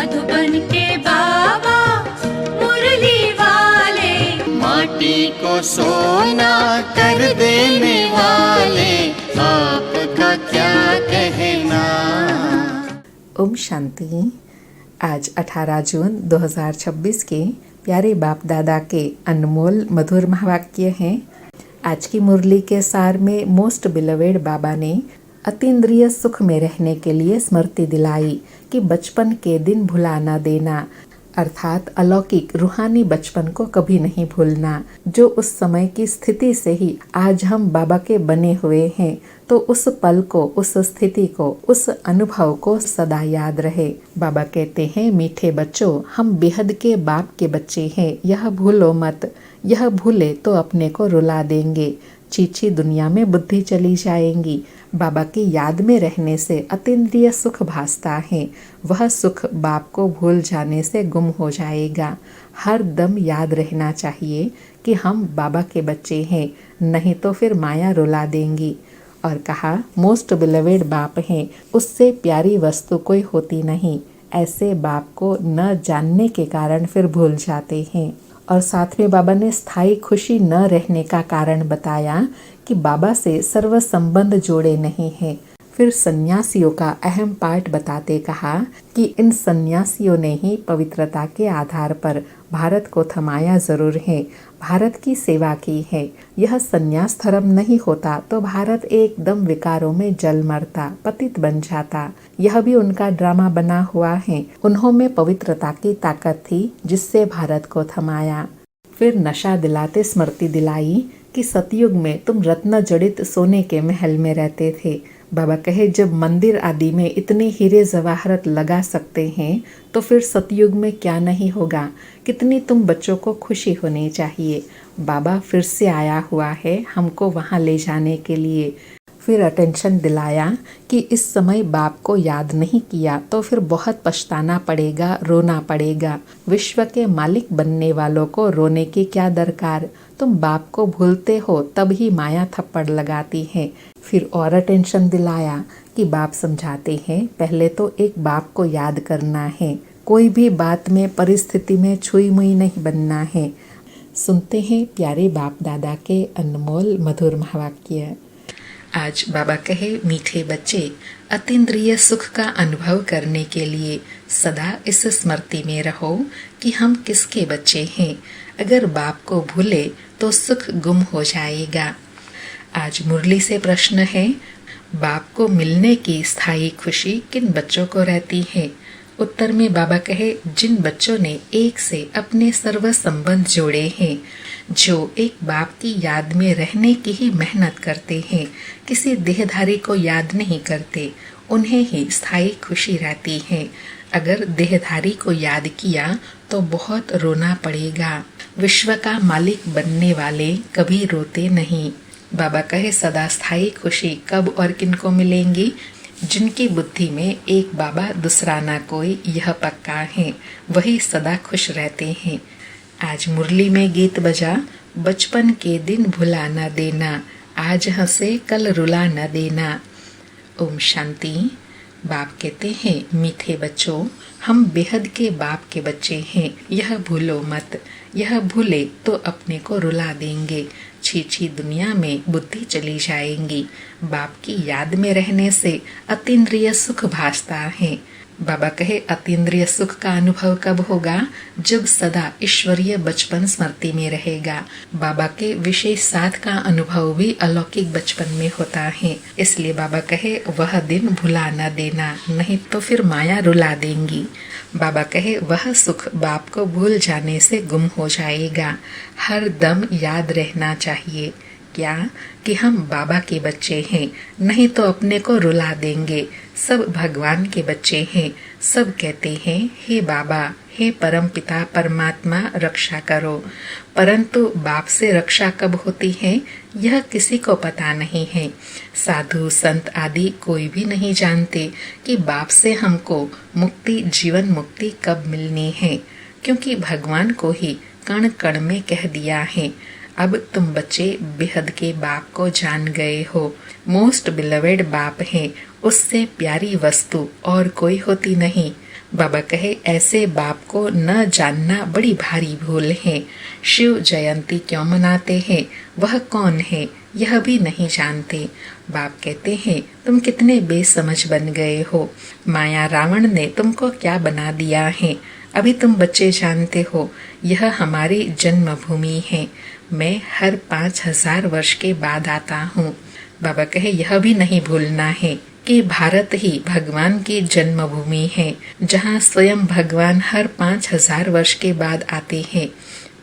मधुबन के बाबा मुरली वाले, माटी को सोना कर देने वाले, आपका क्या कहना। ओम शांति। आज 18 जून 2026 के प्यारे बाप दादा के अनमोल मधुर महावाक्य हैं। आज की मुरली के सार में मोस्ट बिलवेड बाबा ने अतीन्द्रिय सुख में रहने के लिए स्मृति दिलाई कि बचपन के दिन भुला न देना, अर्थात अलौकिक रूहानी बचपन को कभी नहीं भूलना। जो उस समय की स्थिति से ही आज हम बाबा के बने हुए हैं, तो उस पल को, उस स्थिति को, उस अनुभव को सदा याद रहे। बाबा कहते हैं, मीठे बच्चों, हम बेहद के बाप के बच्चे हैं, यह भूलो मत। यह भूले तो अपने को रुला देंगे, चीची दुनिया में बुद्धि चली जाएंगी। बाबा की याद में रहने से अतीन्द्रिय सुख भासता है, वह सुख बाप को भूल जाने से गुम हो जाएगा। हर दम याद रहना चाहिए कि हम बाबा के बच्चे हैं, नहीं तो फिर माया रुला देंगी। और कहा, मोस्ट बिलवेड बाप हैं, उससे प्यारी वस्तु कोई होती नहीं। ऐसे बाप को न जानने के कारण फिर भूल जाते हैं। और साथ में बाबा ने स्थायी खुशी न रहने का कारण बताया कि बाबा से सर्व संबंध जोड़े नहीं हैं। फिर सन्यासियों का अहम पार्ट बताते कहा कि इन सन्यासियों ने ही पवित्रता के आधार पर भारत को थमाया जरूर है, भारत की सेवा की है। यह सन्यास धर्म नहीं होता तो भारत एकदम विकारों में जल मरता, पतित बन जाता। यह भी उनका ड्रामा बना हुआ है। उन्होंने पवित्रता की ताकत थी जिससे भारत को थमाया। फिर नशा दिलाते स्मृति दिलाई कि सतयुग में तुम रत्न जड़ित सोने के महल में रहते थे। बाबा कहे, जब मंदिर आदि में इतने हीरे जवाहरत लगा सकते हैं तो फिर सतयुग में क्या नहीं होगा। कितनी तुम बच्चों को खुशी होनी चाहिए। बाबा फिर से आया हुआ है हमको वहाँ ले जाने के लिए। फिर अटेंशन दिलाया कि इस समय बाप को याद नहीं किया तो फिर बहुत पछताना पड़ेगा, रोना पड़ेगा। विश्व के मालिक बनने वालों को रोने की क्या दरकार। तुम बाप को भूलते हो तब ही माया थप्पड़ लगाती है। फिर और अटेंशन दिलाया कि बाप समझाते हैं, पहले तो एक बाप को याद करना है, कोई भी बात में परिस्थिति में छुई मुई नहीं बनना है। सुनते हैं प्यारे बाप दादा के अनमोल मधुर महावाक्य। आज बाबा कहे, मीठे बच्चे, अतीन्द्रिय सुख का अनुभव करने के लिए सदा इस स्मृति में रहो कि हम किसके बच्चे हैं। अगर बाप को भूले तो सुख गुम हो जाएगा। आज मुरली से प्रश्न है, बाप को मिलने की स्थायी खुशी किन बच्चों को रहती है। उत्तर में बाबा कहे, जिन बच्चों ने एक से अपने सर्व संबंध जोड़े हैं, जो एक बाप की याद में रहने की ही मेहनत करते हैं, किसी देहधारी को याद नहीं करते, उन्हें ही स्थायी खुशी रहती है। अगर देहधारी को याद किया तो बहुत रोना पड़ेगा। विश्व का मालिक बनने वाले कभी रोते नहीं। बाबा कहे, सदा स्थायी खुशी कब और किनको मिलेंगी। जिनकी बुद्धि में एक बाबा दूसरा ना कोई, यह पक्का है, वही सदा खुश रहते हैं। आज मुरली में गीत बजा, बचपन के दिन भुला न देना, आज हंसे कल रुला न देना। ओम शांति। बाप कहते हैं, मीठे बच्चों, हम बेहद के बाप के बच्चे हैं, यह भूलो मत। यह भूले तो अपने को रुला देंगे, छीछी दुनिया में बुद्धि चली जाएंगी। बाप की याद में रहने से अतीन्द्रिय सुख भासता है। बाबा कहे, अतीन्द्रिय सुख का अनुभव कब होगा, जब सदा ईश्वरीय बचपन स्मृति में रहेगा। बाबा के विशेष साथ का अनुभव भी अलौकिक बचपन में होता है। इसलिए बाबा कहे, वह दिन भुला न देना, नहीं तो फिर माया रुला देंगी। बाबा कहे, वह सुख बाप को भूल जाने से गुम हो जाएगा। हर दम याद रहना चाहिए क्या, कि हम बाबा के बच्चे हैं, नहीं तो अपने को रुला देंगे। सब भगवान के बच्चे हैं। सब कहते हैं, हे बाबा, हे परम पिता परमात्मा, रक्षा करो। परंतु बाप से रक्षा कब होती है, यह किसी को पता नहीं है। साधु संत आदि कोई भी नहीं जानते कि बाप से हमको मुक्ति, जीवन मुक्ति कब मिलनी है, क्योंकि भगवान को ही कण कण में कह दिया है। अब तुम बच्चे बेहद के बाप को जान गए हो। मोस्ट बिलवेड बाप है, उससे प्यारी वस्तु और कोई होती नहीं। बाबा कहे ऐसे बाप को न जानना बड़ी भारी भूल है। शिव जयंती क्यों मनाते हैं, वह कौन है यह भी नहीं जानते। बाप कहते हैं तुम कितने बेसमझ बन गए हो। माया रावण ने तुमको क्या बना दिया है। अभी तुम बच्चे जानते हो यह हमारी जन्मभूमि है। मैं हर 5000 वर्ष के बाद आता हूँ। बाबा कहे यह भी नहीं भूलना है कि भारत ही भगवान की जन्मभूमि है, जहाँ स्वयं भगवान हर 5000 वर्ष के बाद आते हैं।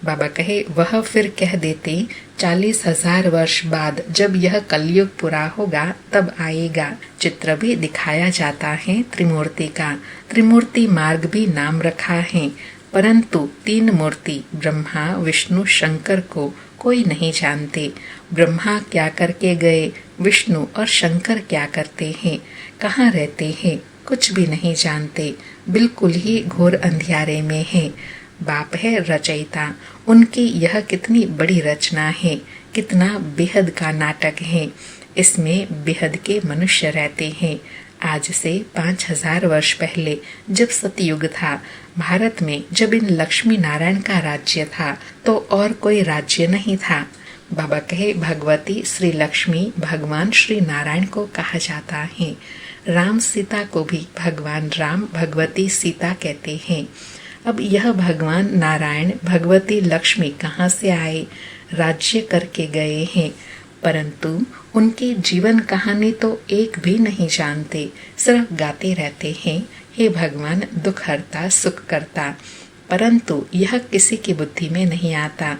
बाबा कहे वह फिर कह देते 40,000 वर्ष बाद जब यह कलयुग पूरा होगा तब आएगा। चित्र भी दिखाया जाता है त्रिमूर्ति का। त्रिमूर्ति मार्ग भी नाम रखा है, परंतु 3 मूर्ति ब्रह्मा विष्णु शंकर को कोई नहीं जानते। ब्रह्मा क्या करके गए, विष्णु और शंकर क्या करते हैं, कहाँ रहते हैं, कुछ भी नहीं जानते। बिल्कुल ही घोर अंधियारे में है। बाप है रचयिता, उनकी यह कितनी बड़ी रचना है, कितना बेहद का नाटक है। इसमें बेहद के मनुष्य रहते हैं। आज से 5000 वर्ष पहले जब सतयुग था, भारत में जब इन लक्ष्मी नारायण का राज्य था तो और कोई राज्य नहीं था। बाबा कहे भगवती श्री लक्ष्मी भगवान श्री नारायण को कहा जाता है। राम सीता को भी भगवान राम भगवती सीता कहते हैं। अब यह भगवान नारायण भगवती लक्ष्मी कहाँ से आए, राज्य करके गए हैं, परंतु उनकी जीवन कहानी तो एक भी नहीं जानते। सिर्फ गाते रहते हैं हे भगवान दुख हरता सुख करता, परंतु यह किसी की बुद्धि में नहीं आता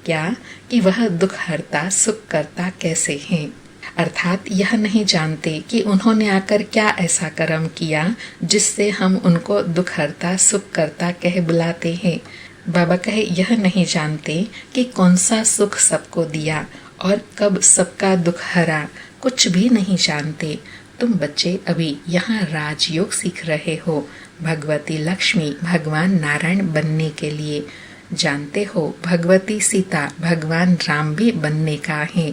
क्या कि वह दुख हरता सुख करता कैसे हैं। अर्थात यह नहीं जानते कि उन्होंने आकर क्या ऐसा कर्म किया जिससे हम उनको दुख हरता सुख करता कह बुलाते हैं। बाबा कहे यह नहीं जानते कि कौन सा सुख सबको दिया और कब सबका दुख हरा, कुछ भी नहीं जानते। तुम बच्चे अभी यहाँ राजयोग सीख रहे हो, भगवती लक्ष्मी भगवान नारायण बनने के लिए। जानते हो भगवती सीता भगवान राम भी बनने का है।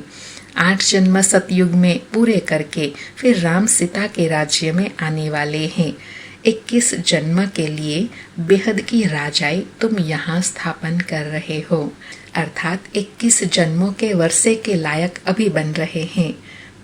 8 जन्म सतयुग में पूरे करके फिर राम सीता के राज्य में आने वाले हैं। 21 जन्म के लिए बेहद की राजाई तुम यहाँ स्थापन कर रहे हो, अर्थात 21 जन्मों के वर्षे के लायक अभी बन रहे हैं।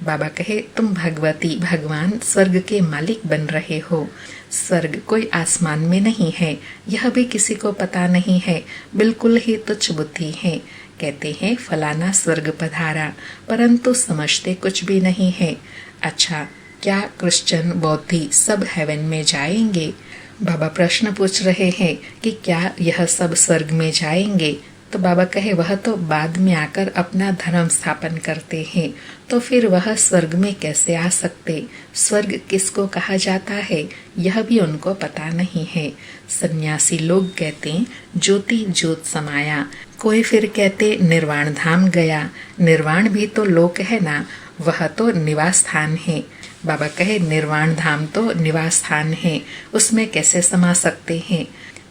बाबा कहे तुम भगवती भगवान स्वर्ग के मालिक बन रहे हो। स्वर्ग कोई आसमान में नहीं है, यह भी किसी को पता नहीं है, बिल्कुल ही तुच्छ बुद्धि है। कहते हैं फलाना स्वर्ग पधारा, परंतु समझते कुछ भी नहीं है। अच्छा, क्या क्रिश्चियन बौद्धी सब हेवन में जाएंगे? बाबा प्रश्न पूछ रहे हैं कि क्या यह सब स्वर्ग में जाएंगे? तो बाबा कहे वह तो बाद में आकर अपना धर्म स्थापन करते हैं, तो फिर वह स्वर्ग में कैसे आ सकते? स्वर्ग किसको कहा जाता है यह भी उनको पता नहीं है। सन्यासी लोग कहते ज्योति ज्योत समाया, कोई फिर कहते निर्वाण धाम गया। निर्वाण भी तो लोक है ना, वह तो निवास स्थान है। बाबा कहे निर्वाण धाम तो निवास स्थान है, उसमें कैसे समा सकते हैं?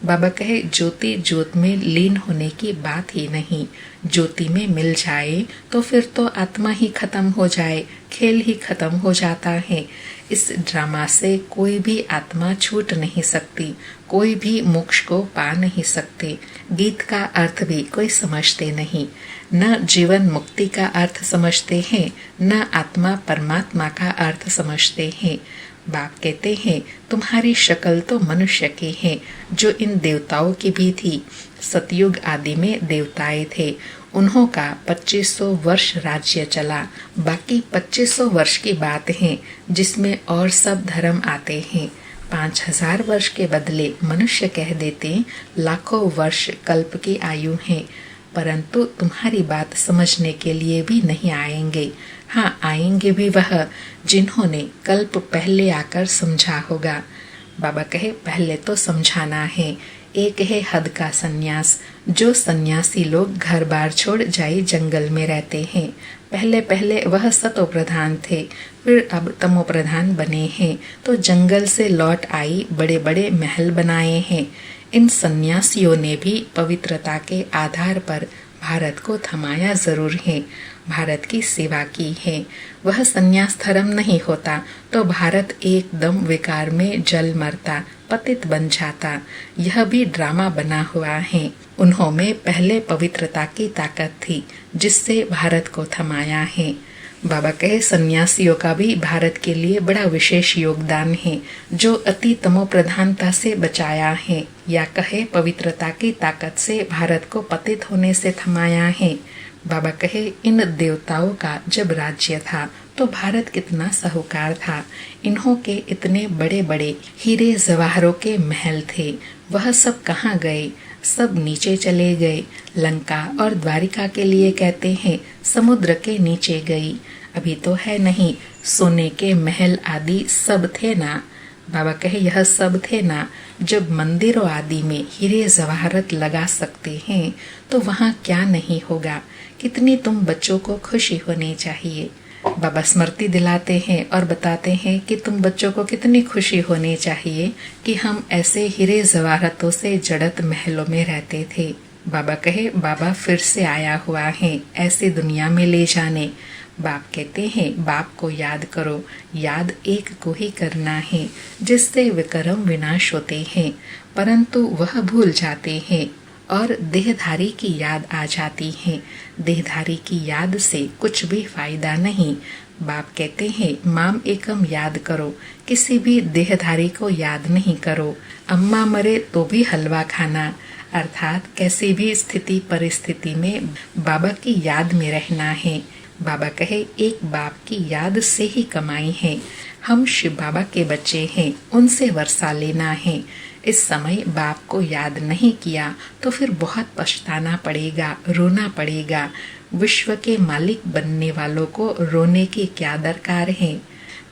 बाबा कहे ज्योति ज्योत में लीन होने की बात ही नहीं। ज्योति में मिल जाए तो फिर तो आत्मा ही खत्म हो जाए, खेल ही खत्म हो जाता है। इस ड्रामा से कोई भी आत्मा छूट नहीं सकती, कोई भी मोक्ष को पा नहीं सकते। गीत का अर्थ भी कोई समझते नहीं, न जीवन मुक्ति का अर्थ समझते हैं, न आत्मा परमात्मा का अर्थ समझते हैं। बाप कहते हैं तुम्हारी शक्ल तो मनुष्य की है, जो इन देवताओं की भी थी। सतयुग आदि में देवताएं थे, उन्हों का 2500 वर्ष राज्य चला। बाकी 2500 वर्ष की बात है जिसमें और सब धर्म आते हैं। 5000 वर्ष के बदले मनुष्य कह देते लाखों वर्ष कल्प की आयु है, परंतु तुम्हारी बात समझने के लिए भी नहीं आएंगे। हाँ, आएंगे भी वह जिन्होंने कल्प पहले आकर समझा होगा। बाबा कहे पहले तो समझाना है। एक है हद का सन्यास, जो सन्यासी लोग घर बार छोड़ जाए जंगल में रहते हैं। पहले पहले वह सतो प्रधान थे, फिर अब तमो प्रधान बने हैं, तो जंगल से लौट आई बड़े बड़े महल बनाए हैं। इन सन्यासियों ने भी पवित्रता के आधार पर भारत को थमाया जरूर है, भारत की सेवा की है। वह संन्यास धर्म नहीं होता तो भारत एकदम विकार में जल मरता, पतित बन जाता। यह भी ड्रामा बना हुआ है। उन्होंने पहले पवित्रता की ताकत थी जिससे भारत को थमाया है। बाबा कहे सन्यासियों का भी भारत के लिए बड़ा विशेष योगदान है, जो अति तमो प्रधानता से बचाया है, या कहे पवित्रता की ताकत से भारत को पतित होने से थमाया है। बाबा कहे इन देवताओं का जब राज्य था तो भारत कितना साहूकार था। इन्हों के इतने बड़े बड़े हीरे जवाहरों के महल थे, वह सब कहाँ गए? सब नीचे चले गए। लंका और द्वारिका के लिए कहते हैं समुद्र के नीचे गई। अभी तो है नहीं, सोने के महल आदि सब थे ना। बाबा कहे यह सब थे ना। जब मंदिरों आदि में हीरे जवाहरत लगा सकते हैं तो वहाँ क्या नहीं होगा। कितनी तुम बच्चों को खुशी होनी चाहिए। बाबा स्मृति दिलाते हैं और बताते हैं कि तुम बच्चों को कितनी खुशी होनी चाहिए कि हम ऐसे हीरे जवाहरतों से जड़त महलों में रहते थे। बाबा कहे बाबा फिर से आया हुआ है ऐसी दुनिया में ले जाने। बाप कहते हैं बाप को याद करो, याद एक को ही करना है जिससे विक्रम विनाश होते हैं, परंतु वह भूल जाते हैं और देहधारी की याद आ जाती है। देहधारी की याद से कुछ भी फायदा नहीं। बाप कहते हैं माम एकम याद करो, किसी भी देहधारी को याद नहीं करो। अम्मा मरे तो भी हलवा खाना, अर्थात कैसी भी स्थिति परिस्थिति में बाबा की याद में रहना है। बाबा कहे एक बाप की याद से ही कमाई है। हम शिव बाबा के बच्चे हैं, उनसे वर्षा लेना है। इस समय बाप को याद नहीं किया तो फिर बहुत पछताना पड़ेगा, रोना पड़ेगा। विश्व के मालिक बनने वालों को रोने की क्या दरकार है।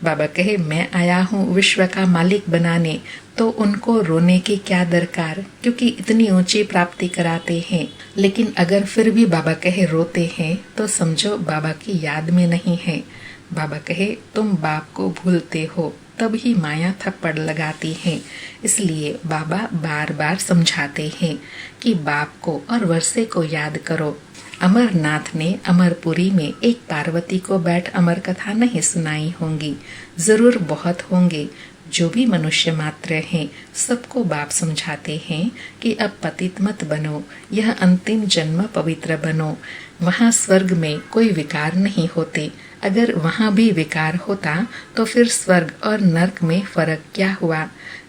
बाबा कहे मैं आया हूँ विश्व का मालिक बनाने, तो उनको रोने की क्या दरकार, क्योंकि इतनी ऊंची प्राप्ति कराते हैं। लेकिन अगर फिर भी बाबा कहे रोते हैं तो समझो बाबा की याद में नहीं है। बाबा कहे तुम बाप को भूलते हो तब ही माया थप्पड़ लगाती है। इसलिए बाबा बार बार समझाते हैं कि बाप को और वर्षे को याद करो। अमरनाथ ने अमरपुरी में एक पार्वती को बैठ अमर कथा नहीं सुनाई होंगी, जरूर बहुत होंगे। जो भी मनुष्य मात्र हैं सबको बाप समझाते हैं कि अब पतित मत बनो, यह अंतिम जन्म पवित्र बनो। वहाँ स्वर्ग में कोई विकार नहीं होते। अगर वहाँ भी विकार होता तो फिर स्वर्ग और नरक में फर्क क्या हुआ।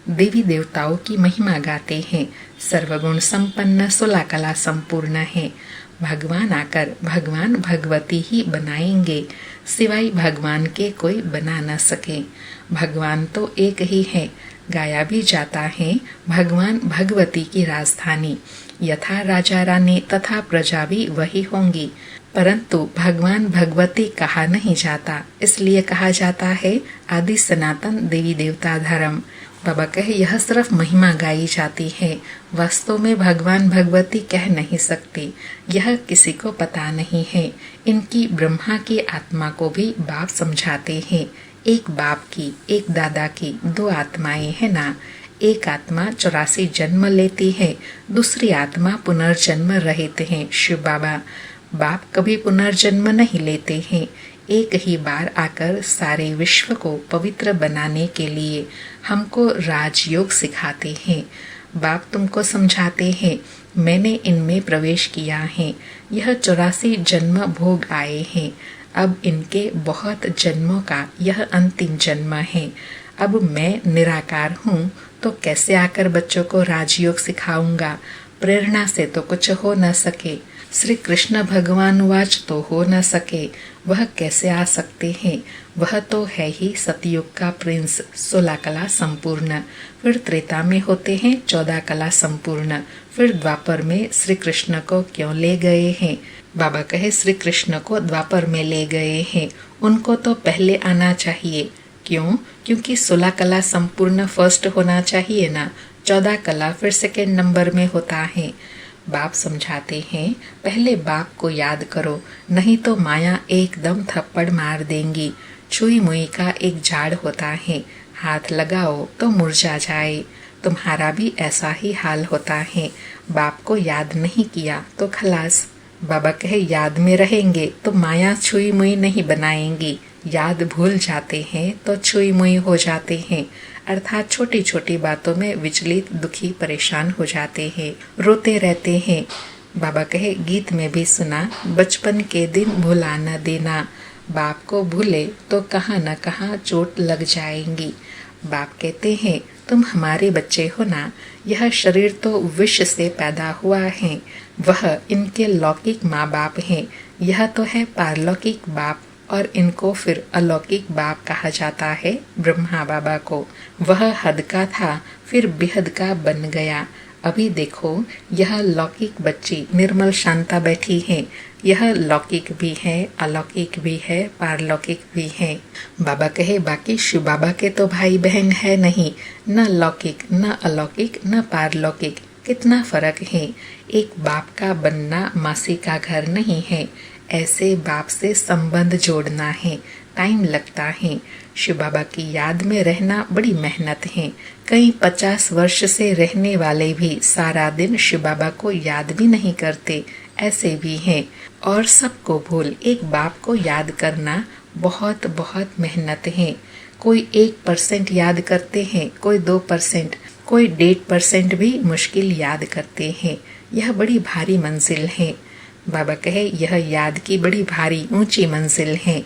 देवी देवताओं की महिमा गाते हैं, सर्वगुण संपन्न 16 कला संपूर्ण है। भगवान आकर भगवान भगवती ही बनाएंगे, सिवाय भगवान के कोई बना न सके। भगवान तो एक ही है। गाया भी जाता है भगवान भगवती की राजधानी, यथा राजा रानी तथा प्रजा भी वही होंगी। परंतु भगवान भगवती कहा नहीं जाता, इसलिए कहा जाता है आदि सनातन देवी देवता धर्म। बाबा कहे यह सिर्फ महिमा गाई जाती है, वास्तव में भगवान भगवती कह नहीं सकते, यह किसी को पता नहीं है। इनकी ब्रह्मा की आत्मा को भी बाप समझाते हैं। एक बाप की, एक दादा की 2 आत्माएं है ना। एक आत्मा 84 जन्म लेती है, दूसरी आत्मा पुनर्जन्म रहित है। शिव बाबा बाप कभी पुनर्जन्म नहीं लेते हैं। एक ही बार आकर सारे विश्व को पवित्र बनाने के लिए हमको राजयोग सिखाते हैं। बाप तुमको समझाते हैं मैंने इनमें प्रवेश किया है, यह 84 जन्म भोग आए हैं। अब इनके बहुत जन्मों का यह अंतिम जन्म है। अब मैं निराकार हूँ तो कैसे आकर बच्चों को राजयोग सिखाऊंगा। प्रेरणा से तो कुछ हो न सके। श्री कृष्ण भगवान वाच तो हो न सके, वह कैसे आ सकते हैं। वह तो है ही सतयुग का प्रिंस, 16 कला संपूर्ण। फिर त्रेता में होते हैं 14 कला संपूर्ण। फिर द्वापर में श्री कृष्ण को क्यों ले गए हैं। बाबा कहे श्री कृष्ण को द्वापर में ले गए हैं, उनको तो पहले आना चाहिए। क्यों? क्योंकि 16 कला संपूर्ण फर्स्ट होना चाहिए ना, 14 कला फिर सेकेंड नंबर में होता है। बाप समझाते हैं पहले बाप को याद करो, नहीं तो माया एकदम थप्पड़ मार देंगी। छुई मुई का एक झाड़ होता है, हाथ लगाओ तो मुरझा जाए। तुम्हारा भी ऐसा ही हाल होता है। बाप को याद नहीं किया तो खलास। बाबा कहे याद में रहेंगे तो माया छुई मुई नहीं बनाएंगी, याद भूल जाते हैं तो छुई मुई हो जाते हैं। अर्थात छोटी छोटी बातों में विचलित, दुखी, परेशान हो जाते हैं, रोते रहते हैं। बाबा कहे गीत में भी सुना, बचपन के दिन भुला न देना, बाप को भूले तो कहाँ न कहाँ चोट लग जाएंगी। बाप कहते हैं तुम हमारे बच्चे हो ना, यह शरीर तो विष से पैदा हुआ है, वह इनके लौकिक माँ बाप हैं, यह तो है पारलौकिक बाप, और इनको फिर अलौकिक बाप कहा जाता है ब्रह्मा बाबा को। वह हद का था फिर बेहद का बन गया। अभी देखो यह लौकिक बच्ची निर्मल शांता बैठी है, यह लौकिक भी है, अलौकिक भी है, पारलौकिक भी है। बाबा कहे बाकी शिव बाबा के तो भाई बहन है नहीं, न लौकिक न अलौकिक न पारलौकिक, कितना फर्क है। एक बाप का बनना मासी का घर नहीं है, ऐसे बाप से संबंध जोड़ना है, टाइम लगता है। शिव बाबा की याद में रहना बड़ी मेहनत है। कई 50 वर्ष से रहने वाले भी सारा दिन शिव बाबा को याद भी नहीं करते, ऐसे भी हैं। और सबको भूल एक बाप को याद करना बहुत बहुत मेहनत है। कोई 1% याद करते हैं, कोई 2%, कोई 1.5% भी मुश्किल याद करते हैं। यह बड़ी भारी मंजिल है। बाबा कहे यह याद की बड़ी भारी ऊंची मंजिल है।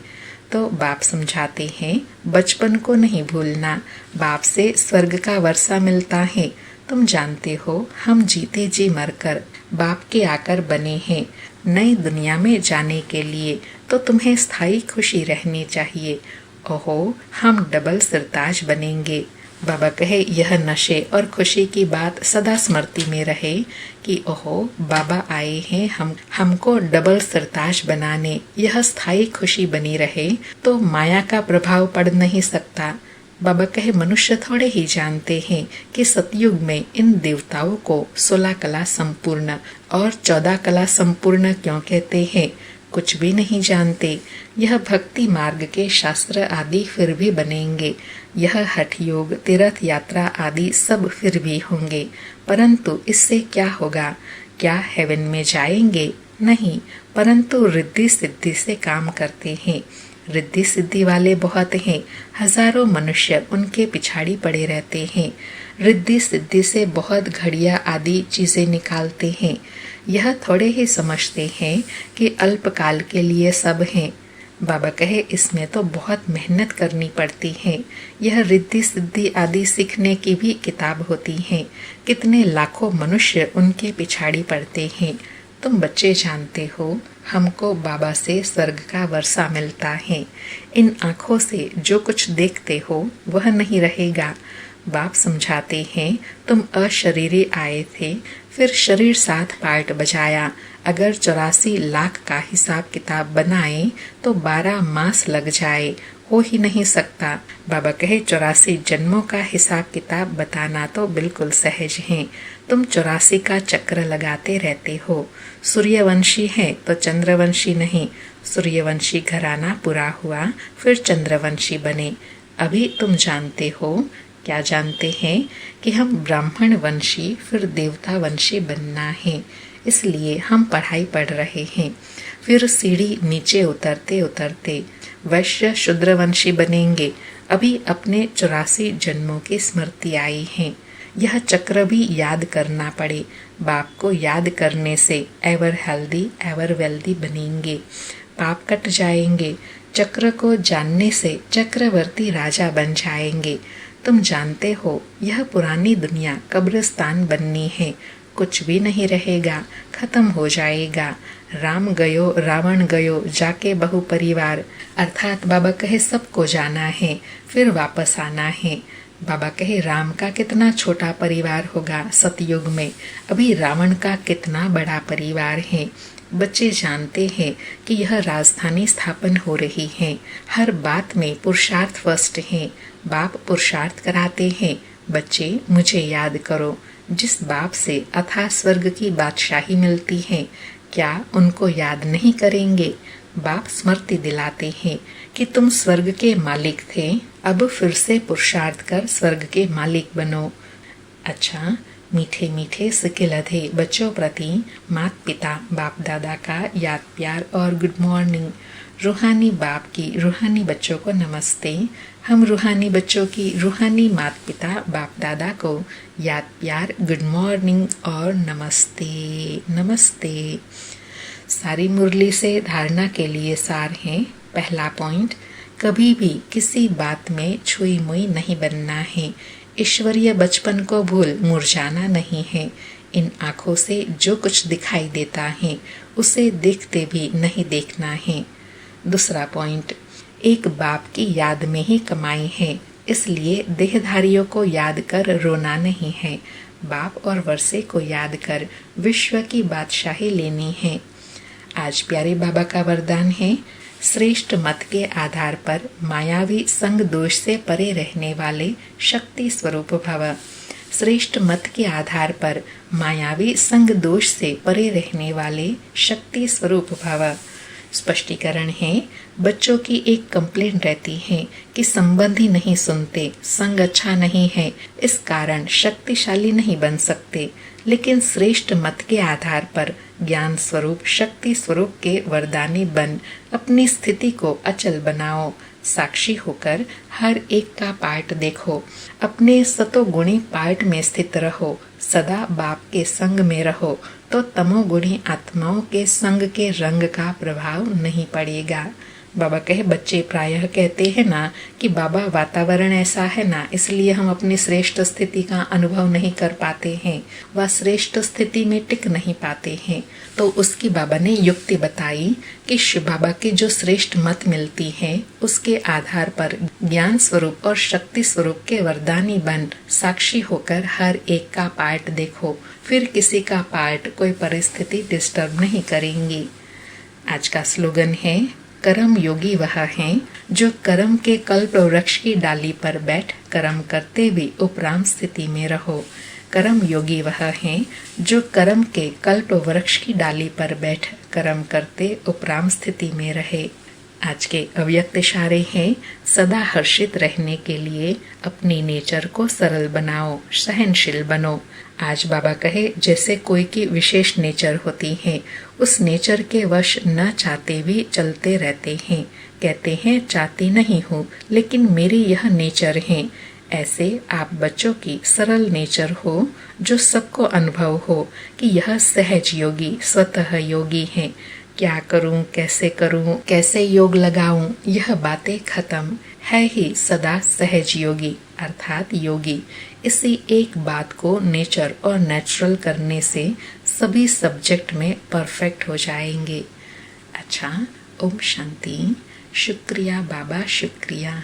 तो बाप समझाते हैं बचपन को नहीं भूलना, बाप से स्वर्ग का वर्षा मिलता है। तुम जानते हो हम जीते जी मरकर बाप के आकर बने हैं नई दुनिया में जाने के लिए, तो तुम्हें स्थायी खुशी रहनी चाहिए। ओहो हम डबल सिरताज बनेंगे। बाबा कहे यह नशे और खुशी की बात सदा स्मृति में रहे कि ओहो बाबा आए हैं हमको डबल सिरताज बनाने, यह स्थायी खुशी बनी रहे तो माया का प्रभाव पड़ नहीं सकता। बाबा कहे मनुष्य थोड़े ही जानते हैं कि सतयुग में इन देवताओं को 16 कला संपूर्ण और 14 कला संपूर्ण क्यों कहते हैं, कुछ भी नहीं जानते। यह भक्ति मार्ग के शास्त्र आदि फिर भी बनेंगे, यह हठ योग, तीर्थ यात्रा आदि सब फिर भी होंगे, परंतु इससे क्या होगा? क्या हेवन में जाएंगे? नहीं, परंतु रिद्धि सिद्धि से काम करते हैं। रिद्धि सिद्धि वाले बहुत हैं, हजारों मनुष्य उनके पिछाड़ी पड़े रहते हैं। रिद्धि सिद्धि से बहुत घड़िया आदि चीजें निकालते हैं। यह थोड़े ही समझते हैं कि अल्पकाल के लिए सब हैं। बाबा कहे इसमें तो बहुत मेहनत करनी पड़ती है। यह रिद्धि सिद्धि आदि सीखने की भी किताब होती है। कितने लाखों मनुष्य उनके पिछाड़ी पड़ते हैं। तुम बच्चे जानते हो हमको बाबा से स्वर्ग का वर्षा मिलता है। इन आँखों से जो कुछ देखते हो वह नहीं रहेगा। बाप समझाते हैं तुम अशरीरी आए थे, फिर शरीर साथ पार्ट बजाया। अगर 84 लाख का हिसाब किताब बनाए तो 12 मास लग जाए, हो ही नहीं सकता। बाबा कहे 84 जन्मों का हिसाब किताब बताना तो बिल्कुल सहज है। तुम 84 का चक्र लगाते रहते हो। सूर्यवंशी है तो चंद्रवंशी नहीं। सूर्यवंशी घराना पूरा हुआ फिर चंद्रवंशी बने। अभी तुम जानते हो, क्या जानते हैं कि हम ब्राह्मण वंशी फिर देवता वंशी बनना है, इसलिए हम पढ़ाई पढ़ रहे हैं। फिर सीढ़ी नीचे उतरते उतरते वैश्य शूद्रवंशी बनेंगे। अभी अपने 84 जन्मों की स्मृति आई है। यह चक्र भी याद करना पड़े। बाप को याद करने से एवर हेल्दी एवर वेल्दी बनेंगे, पाप कट जाएंगे। चक्र को जानने से चक्रवर्ती राजा बन जाएंगे। तुम जानते हो यह पुरानी दुनिया कब्रिस्तान बननी है, कुछ भी नहीं रहेगा, खत्म हो जाएगा। राम गयो रावण गयो जाके बहु परिवार, अर्थात बाबा कहे सबको जाना है फिर वापस आना है। बाबा कहे राम का कितना छोटा परिवार होगा सतयुग में, अभी रावण का कितना बड़ा परिवार है। बच्चे जानते हैं कि यह राजधानी स्थापन हो रही है। हर बात में पुरुषार्थ फर्स्ट है। बाप पुरुषार्थ कराते हैं। बच्चे मुझे याद करो। जिस बाप से अथाह स्वर्ग की बादशाही मिलती है, क्या उनको याद नहीं करेंगे? बाप स्मृति दिलाते हैं कि तुम स्वर्ग के मालिक थे, अब फिर से पुरुषार्थ कर स्वर्ग के मालिक बनो। अच्छा, मीठे मीठे सिकिलधे बच्चों प्रति माता पिता बाप दादा का याद प्यार और गुड मॉर्निंग। रूहानी बाप की रूहानी बच्चों को नमस्ते। हम रूहानी बच्चों की रूहानी माता पिता बाप दादा को याद प्यार गुड मॉर्निंग और नमस्ते नमस्ते। सारी मुरली से धारणा के लिए सार है। पहला पॉइंट, कभी भी किसी बात में छुई मुई नहीं बनना है। ईश्वरीय बचपन को भूल मुरझाना नहीं है। इन आँखों से जो कुछ दिखाई देता है उसे देखते भी नहीं देखना है। दूसरा पॉइंट, एक बाप की याद में ही कमाई है, इसलिए देहधारियों को याद कर रोना नहीं है। बाप और वर्षे को याद कर विश्व की बादशाही लेनी है। आज प्यारे बाबा का वरदान है, श्रेष्ठ मत के आधार पर मायावी संग दोष से परे रहने वाले शक्ति स्वरूप भव। श्रेष्ठ मत के आधार पर मायावी संग दोष से परे रहने वाले शक्ति स्वरूप भव। स्पष्टीकरण है, बच्चों की एक कंप्लेंट रहती है कि संबंधी नहीं सुनते, संग अच्छा नहीं है, इस कारण शक्तिशाली नहीं बन सकते। लेकिन श्रेष्ठ मत के आधार पर ज्ञान स्वरूप शक्ति स्वरूप के वरदानी बन अपनी स्थिति को अचल बनाओ। साक्षी होकर हर एक का पार्ट देखो, अपने सतोगुणी पार्ट में स्थित रहो, सदा बाप के संग में रहो तो तमोगुणी आत्माओं के संग के रंग का प्रभाव नहीं पड़ेगा। बाबा कहे, बच्चे प्रायः कहते हैं ना कि बाबा वातावरण ऐसा है ना, इसलिए हम अपनी श्रेष्ठ स्थिति का अनुभव नहीं कर पाते हैं, वह श्रेष्ठ स्थिति में टिक नहीं पाते हैं। तो उसकी बाबा ने युक्ति बताई कि शिव बाबा की जो श्रेष्ठ मत मिलती है उसके आधार पर ज्ञान स्वरूप और शक्ति स्वरूप के वरदानी बन साक्षी होकर हर एक का पार्ट देखो, फिर किसी का पार्ट कोई परिस्थिति डिस्टर्ब नहीं करेंगी। आज का स्लोगन है, कर्म योगी वह हैं जो कर्म के कल्प वृक्ष की डाली पर बैठ कर्म करते भी उपराम स्थिति में रहो। कर्म योगी वह हैं जो कर्म के कल्प वृक्ष की डाली पर बैठ कर्म करते उपराम स्थिति में रहे। आज के अव्यक्त इशारे हैं, सदा हर्षित रहने के लिए अपनी नेचर को सरल बनाओ, सहनशील बनो। आज बाबा कहे, जैसे कोई की विशेष नेचर होती है, उस नेचर के वश न चाहते भी चलते रहते हैं। कहते हैं चाहती नहीं हूँ लेकिन मेरी यह नेचर है। ऐसे आप बच्चों की सरल नेचर हो जो सबको अनुभव हो कि यह सहज योगी स्वतः योगी है। क्या करूं, कैसे योग लगाऊं, यह बातें खत्म है ही सदा सहज योगी अर्थात योगी। इसी एक बात को नेचर और नेचुरल करने से सभी सब्जेक्ट में परफेक्ट हो जाएंगे। अच्छा, ओम शांति। शुक्रिया बाबा, शुक्रिया।